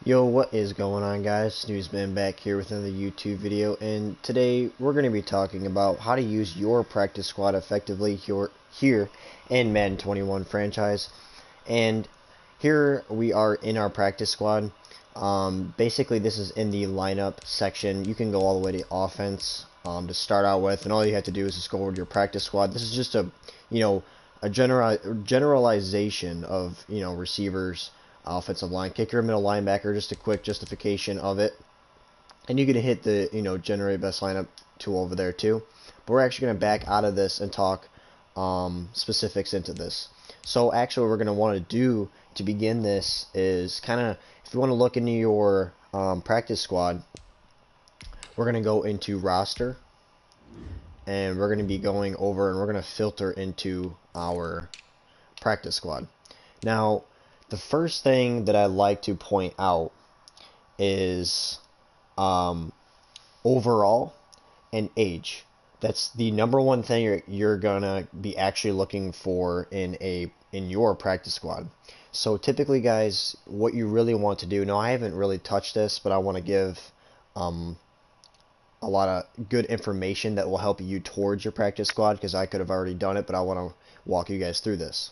Yo, what is going on, guys? Snoozman back here with another YouTube video, and today we're going to be talking about how to use your practice squad effectively here in Madden 21 franchise. And here we are in our practice squad. Basically, this is in the lineup section. You can go all the way to offense to start out with, and all you have to do is just go over to your practice squad. This is just a generalization of receivers, offensive line, kicker, middle linebacker, just a quick justification of it. And you can hit the generate best lineup tool over there too. But we're actually going to back out of this and talk specifics into this. So actually what we're going to want to do to begin this is kind of, if you want to look into your practice squad, we're going to go into roster, and we're going to be going over and we're going to filter into our practice squad. Now, the first thing that I like to point out is overall and age. That's the number one thing you're gonna be actually looking for in your practice squad. So typically, guys, what you really want to do. Now, I haven't really touched this, but I want to give a lot of good information that will help you towards your practice squad, because I could have already done it, but I want to walk you guys through this.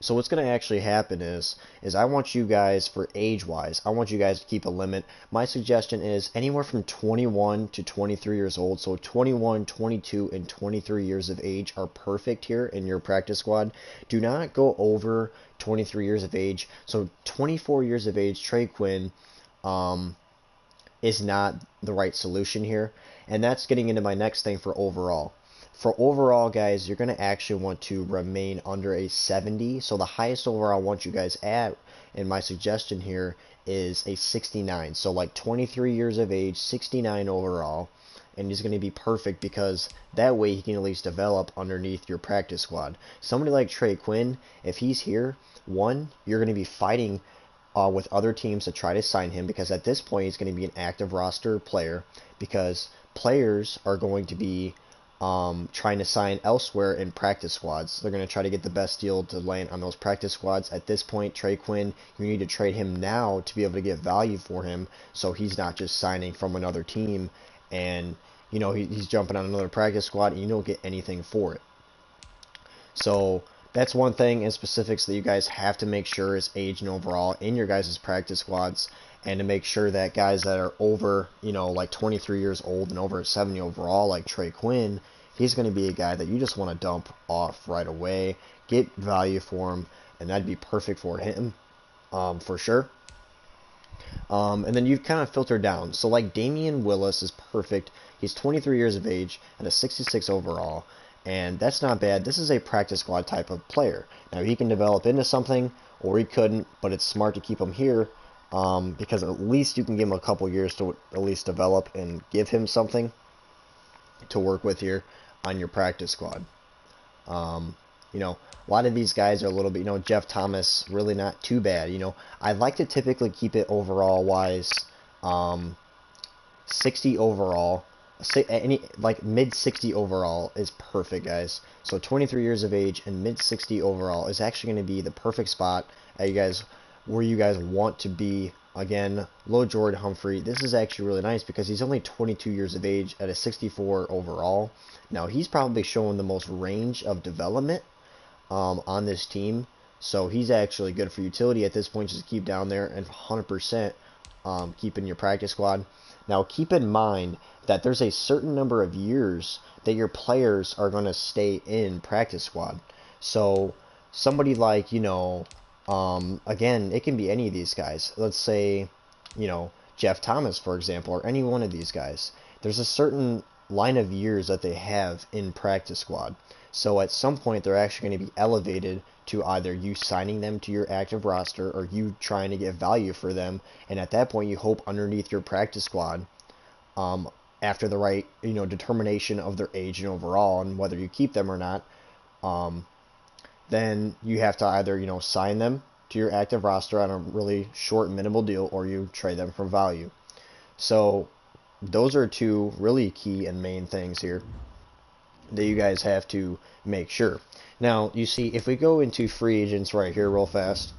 So what's going to actually happen is I want you guys, for age-wise, I want you guys to keep a limit. My suggestion is anywhere from 21 to 23 years old. So 21, 22, and 23 years of age are perfect here in your practice squad. Do not go over 23 years of age. So 24 years of age, Trey Quinn, is not the right solution here. And that's getting into my next thing for overall. For overall, guys, you're going to actually want to remain under a 70. So the highest overall I want you guys at, and my suggestion here, is a 69. So like 23 years of age, 69 overall. And he's going to be perfect because that way he can at least develop underneath your practice squad. Somebody like Trey Quinn, if he's here, one, you're going to be fighting with other teams to try to sign him, because at this point he's going to be an active roster player, because players are going to be trying to sign elsewhere in practice squads. They're going to try to get the best deal to land on those practice squads. At this point, Trey Quinn, you need to trade him now to be able to get value for him, so he's not just signing from another team and he's jumping on another practice squad and you don't get anything for it. So that's one thing in specifics that you guys have to make sure is age and overall in your guys' practice squads, and to make sure that guys that are over, like 23 years old and over 70 overall, like Trey Quinn, he's going to be a guy that you just want to dump off right away, get value for him, and that'd be perfect for him, for sure. And then you've kind of filtered down. So like Damian Willis is perfect. He's 23 years of age and a 66 overall. And that's not bad. This is a practice squad type of player. Now, he can develop into something, or he couldn't, but it's smart to keep him here, because at least you can give him a couple years to at least develop and give him something to work with here on your practice squad. A lot of these guys are a little bit, Jeff Thomas, really not too bad. I like to typically keep it overall wise, 60 overall. Like mid 60 overall is perfect, guys. So 23 years of age and mid 60 overall is actually going to be the perfect spot where you guys want to be. Again, low Jordan Humphrey. This is actually really nice because he's only 22 years of age at a 64 overall. Now, he's probably showing the most range of development on this team, so he's actually good for utility at this point. Just keep down there and 100% keep in your practice squad. Now, keep in mind that there's a certain number of years that your players are going to stay in practice squad. So somebody like, again, it can be any of these guys. Let's say, Jeff Thomas, for example, or any one of these guys. There's a certain line of years that they have in practice squad. So at some point, they're actually going to be elevated to either you signing them to your active roster or you trying to get value for them. And at that point, you hope underneath your practice squad, after the right, determination of their age and overall and whether you keep them or not, then you have to either, sign them to your active roster on a really short minimal deal, or you trade them for value. So those are two really key and main things here that you guys have to make sure. Now, you see, if we go into free agents right here real fast,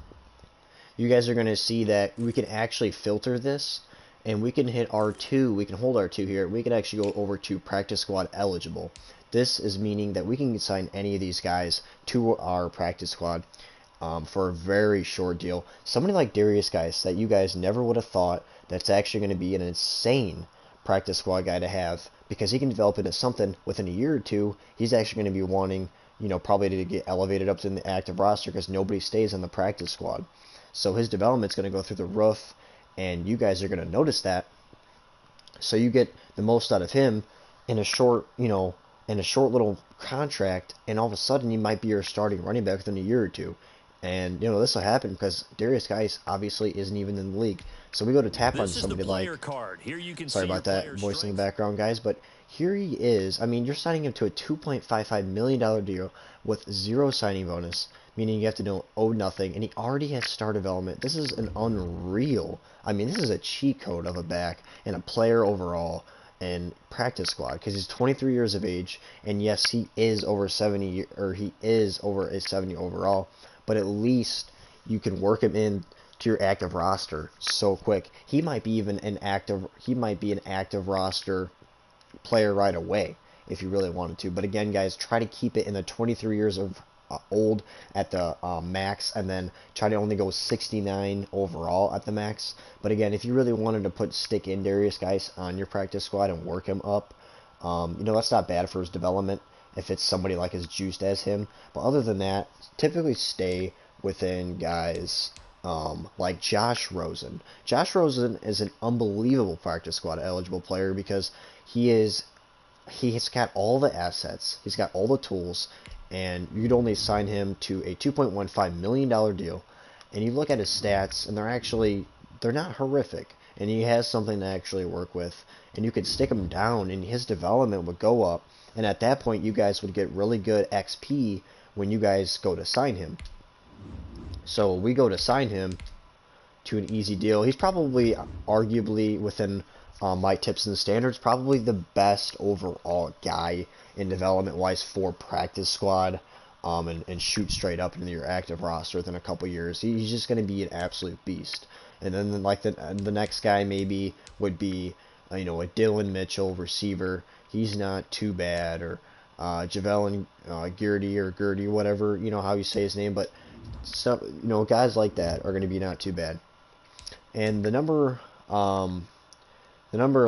you guys are going to see that we can actually filter this, and we can hit R2, we can hold R2 here, we can actually go over to practice squad eligible. This is meaning that we can assign any of these guys to our practice squad for a very short deal. Somebody like Darius, guys, that you guys never would have thought, that's actually going to be an insane practice squad guy to have, because he can develop into something within a year or two. He's actually going to be wanting, you know, probably to get elevated up to the active roster because nobody stays on the practice squad. So his development's going to go through the roof, and you guys are going to notice that. So you get the most out of him in a short, you know, in a short little contract, and all of a sudden he might be your starting running back within a year or two. And, you know, this will happen because Darius Guice obviously isn't even in the league. So we go to tap on somebody like, sorry about that voice in the background, guys, but here he is. I mean, you're signing him to a $2.55 million deal with 0 signing bonus, meaning you have to owe nothing, and he already has star development. This is an unreal, I mean, this is a cheat code of a back and a player overall and practice squad, because he's 23 years of age, and yes, he is over 70, or he is over a 70 overall, but at least you can work him in to your active roster so quick. He might be an active roster player right away if you really wanted to. But again, guys, try to keep it in the 23 years of old at the max, and then try to only go 69 overall at the max. But again, if you really wanted to stick in Darius Guice on your practice squad and work him up, you know, that's not bad for his development if it's somebody like as juiced as him. But other than that, typically stay within guys like Josh Rosen. Josh Rosen is an unbelievable practice squad eligible player because he's got all the assets, he's got all the tools, and you'd only sign him to a $2.15 million deal. And you look at his stats, and they're not horrific, and he has something to actually work with, and you could stick him down, and his development would go up, and at that point, you guys would get really good XP when you guys go to sign him. So we go to sign him to an easy deal. He's probably, arguably, within my tips and standards, probably the best overall guy in development-wise for practice squad, and shoot straight up into your active roster within a couple years. He's just going to be an absolute beast. And then like the next guy maybe would be, you know, a Dylan Mitchell receiver. He's not too bad, or Javelin Geardy or Gertie, whatever, you know how you say his name, but some, you know, guys like that are going to be not too bad. And the number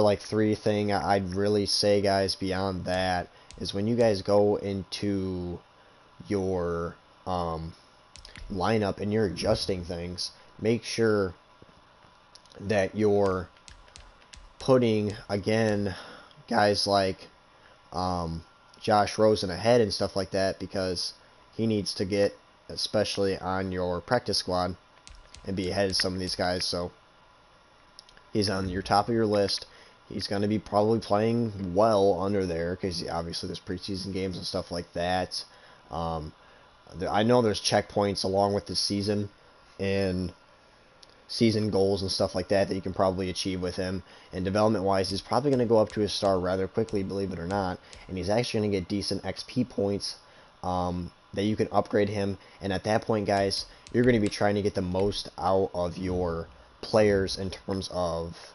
like 3 thing I'd really say, guys, beyond that is when you guys go into your lineup and you're adjusting things, make sure that you're putting, again, guys like Josh Rosen ahead and stuff like that, because he needs to get, especially on your practice squad, and be ahead of some of these guys. So he's on your top of your list. He's going to be probably playing well under there because obviously there's preseason games and stuff like that. I know there's checkpoints along with the season and season goals and stuff like that you can probably achieve with him. And development-wise, he's probably going to go up to his star rather quickly, believe it or not. And he's actually going to get decent XP points that you can upgrade him. And at that point, guys, you're going to be trying to get the most out of your players in terms of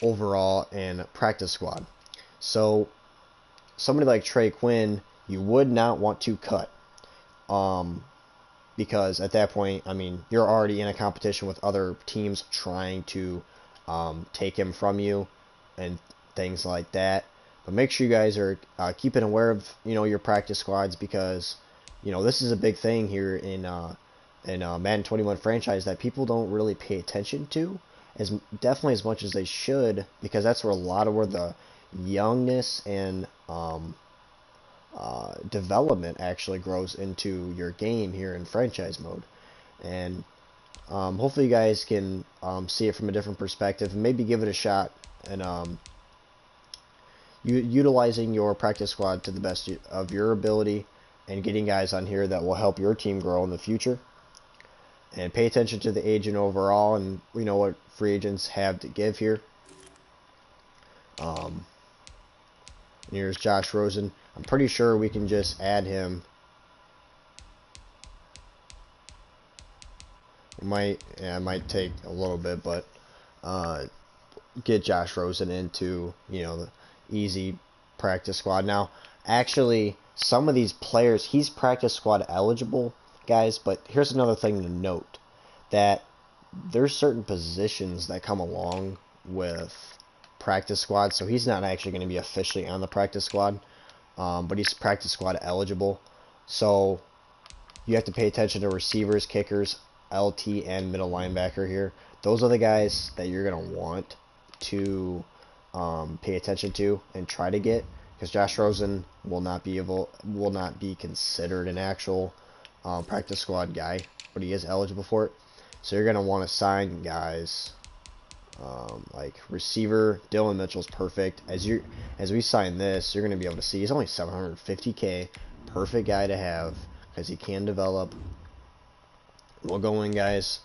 overall and practice squad. So somebody like Trey Quinn, you would not want to cut, because at that point, I mean, you're already in a competition with other teams trying to take him from you and things like that. But make sure you guys are keeping aware of, you know, your practice squads, because, you know, this is a big thing here in Madden 21 franchise that people don't really pay attention to definitely as much as they should, because that's where a lot of the youngness and development actually grows into your game here in franchise mode. And hopefully you guys can see it from a different perspective and maybe give it a shot, and utilizing your practice squad to the best of your ability, and getting guys on here that will help your team grow in the future. And pay attention to the agent overall, and you know what free agents have to give here. Here's Josh Rosen. I'm pretty sure we can just add him it might take a little bit, but get Josh Rosen into, the easy practice squad. Now, actually, some of these players, he's practice squad eligible, guys, but here's another thing to note, that there's certain positions that come along with practice squad, so he's not actually going to be officially on the practice squad, but he's practice squad eligible. So you have to pay attention to receivers, kickers, LT, and middle linebacker here. Those are the guys that you're going to want to pay attention to and try to get, because Josh Rosen will not be considered an actual practice squad guy, but he is eligible for it. So you're going to want to sign guys like receiver. Dylan Mitchell's perfect. As we sign this, you're going to be able to see he's only 750K. Perfect guy to have because he can develop. We'll go in, guys.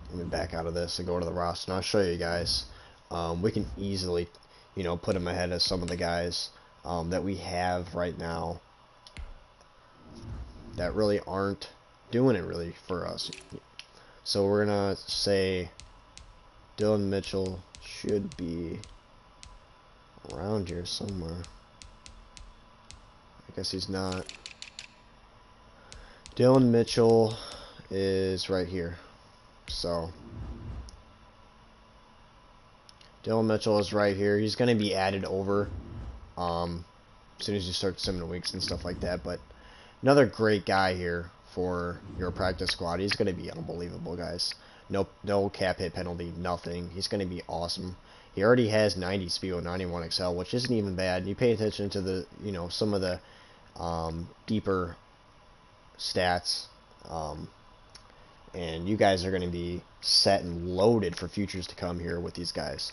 Let me back out of this and go to the roster, and I'll show you guys. We can easily, put him ahead of some of the guys that we have right now that really aren't doing it really for us. So we're gonna say Dylan Mitchell should be around here somewhere. I guess he's not. Dylan Mitchell is right here. So Dylan Mitchell is right here. He's going to be added over as soon as you start simming weeks and stuff like that. But another great guy here for your practice squad. He's going to be unbelievable, guys. No cap hit penalty, nothing. He's going to be awesome. He already has 90 speed with 91 XL, which isn't even bad. You pay attention to the, some of the deeper stats, and you guys are going to be set and loaded for futures to come here with these guys.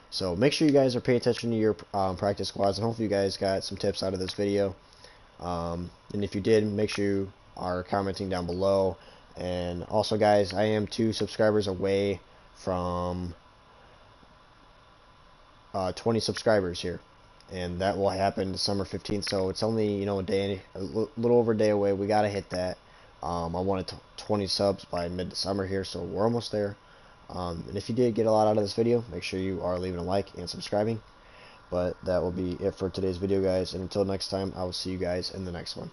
So make sure you guys are paying attention to your practice squads, and hopefully you guys got some tips out of this video. And if you did, make sure you are commenting down below. And also, guys, I am 2 subscribers away from 20 subscribers here, and that will happen December 15th. So it's only a little over a day away. We gotta hit that. I wanted 20 subs by mid-December here, so we're almost there. And if you did get a lot out of this video, make sure you are leaving a like and subscribing. But that will be it for today's video, guys. And until next time, I will see you guys in the next one.